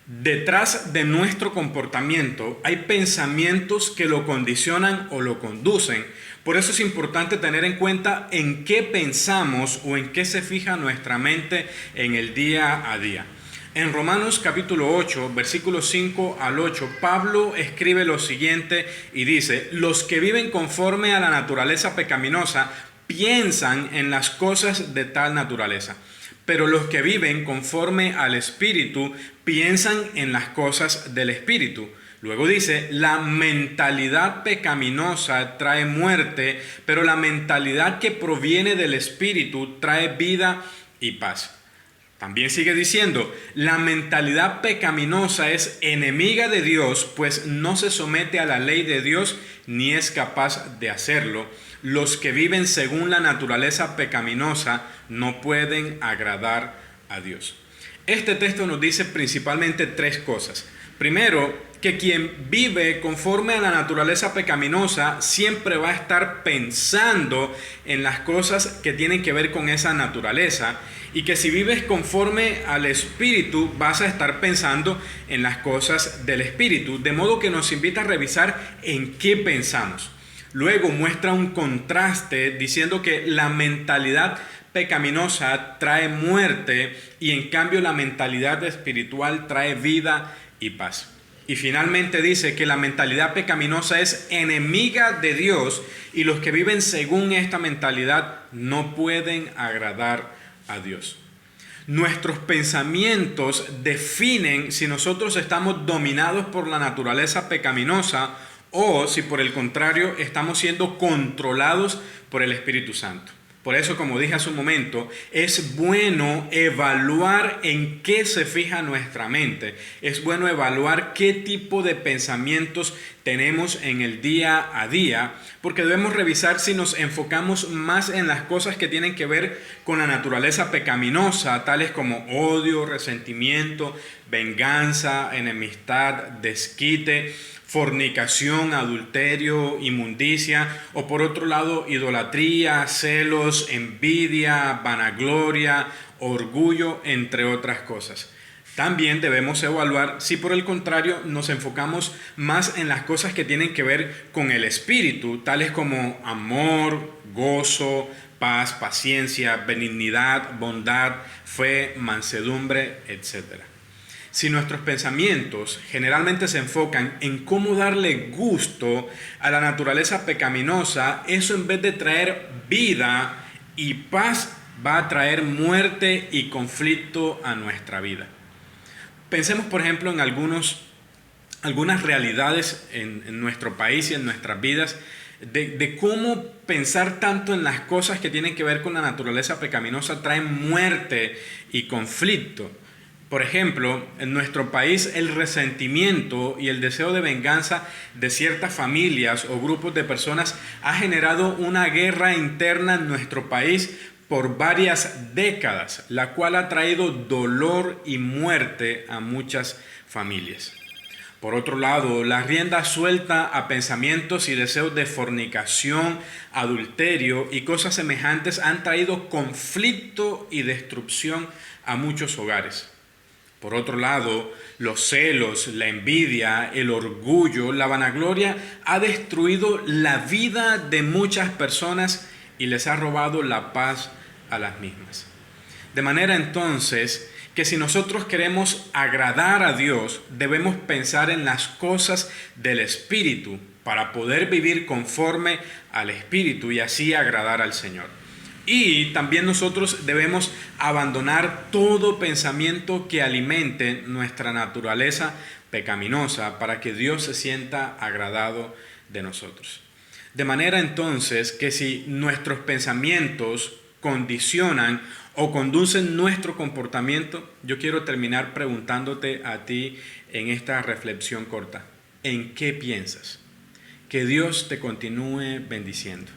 Detrás de nuestro comportamiento hay pensamientos que lo condicionan o lo conducen. Por eso es importante tener en cuenta en qué pensamos o en qué se fija nuestra mente en el día a día. En Romanos capítulo 8, versículos 5 al 8, Pablo escribe lo siguiente y dice: los que viven conforme a la naturaleza pecaminosa piensan en las cosas de tal naturaleza. Pero los que viven conforme al Espíritu piensan en las cosas del Espíritu. Luego dice, la mentalidad pecaminosa trae muerte, pero la mentalidad que proviene del Espíritu trae vida y paz. También sigue diciendo, la mentalidad pecaminosa es enemiga de Dios, pues no se somete a la ley de Dios ni es capaz de hacerlo. Los que viven según la naturaleza pecaminosa no pueden agradar a Dios. Este texto nos dice principalmente tres cosas. Primero, que quien vive conforme a la naturaleza pecaminosa siempre va a estar pensando en las cosas que tienen que ver con esa naturaleza, y que si vives conforme al Espíritu vas a estar pensando en las cosas del Espíritu, de modo que nos invita a revisar en qué pensamos. Luego muestra un contraste diciendo que la mentalidad pecaminosa trae muerte y en cambio la mentalidad espiritual trae vida y paz. Y finalmente dice que la mentalidad pecaminosa es enemiga de Dios y los que viven según esta mentalidad no pueden agradar a Dios. Nuestros pensamientos definen si nosotros estamos dominados por la naturaleza pecaminosa o si por el contrario estamos siendo controlados por el Espíritu Santo. Por eso, como dije hace un momento, es bueno evaluar en qué se fija nuestra mente. Es bueno evaluar qué tipo de pensamientos tenemos en el día a día, porque debemos revisar si nos enfocamos más en las cosas que tienen que ver con la naturaleza pecaminosa, tales como odio, resentimiento, venganza, enemistad, desquite, fornicación, adulterio, inmundicia, o por otro lado, idolatría, celos, envidia, vanagloria, orgullo, entre otras cosas. También debemos evaluar si por el contrario nos enfocamos más en las cosas que tienen que ver con el espíritu, tales como amor, gozo, paz, paciencia, benignidad, bondad, fe, mansedumbre, etc. Si nuestros pensamientos generalmente se enfocan en cómo darle gusto a la naturaleza pecaminosa, eso en vez de traer vida y paz, va a traer muerte y conflicto a nuestra vida. Pensemos, por ejemplo, en algunas realidades en nuestro país y en nuestras vidas, de cómo pensar tanto en las cosas que tienen que ver con la naturaleza pecaminosa traen muerte y conflicto. Por ejemplo, en nuestro país el resentimiento y el deseo de venganza de ciertas familias o grupos de personas ha generado una guerra interna en nuestro país por varias décadas, la cual ha traído dolor y muerte a muchas familias. Por otro lado, la rienda suelta a pensamientos y deseos de fornicación, adulterio y cosas semejantes han traído conflicto y destrucción a muchos hogares. Por otro lado, los celos, la envidia, el orgullo, la vanagloria ha destruido la vida de muchas personas y les ha robado la paz a las mismas. De manera entonces que si nosotros queremos agradar a Dios, debemos pensar en las cosas del Espíritu para poder vivir conforme al Espíritu y así agradar al Señor. Y también nosotros debemos abandonar todo pensamiento que alimente nuestra naturaleza pecaminosa para que Dios se sienta agradado de nosotros. De manera entonces que si nuestros pensamientos condicionan o conducen nuestro comportamiento, yo quiero terminar preguntándote a ti en esta reflexión corta: ¿en qué piensas? Que Dios te continúe bendiciendo.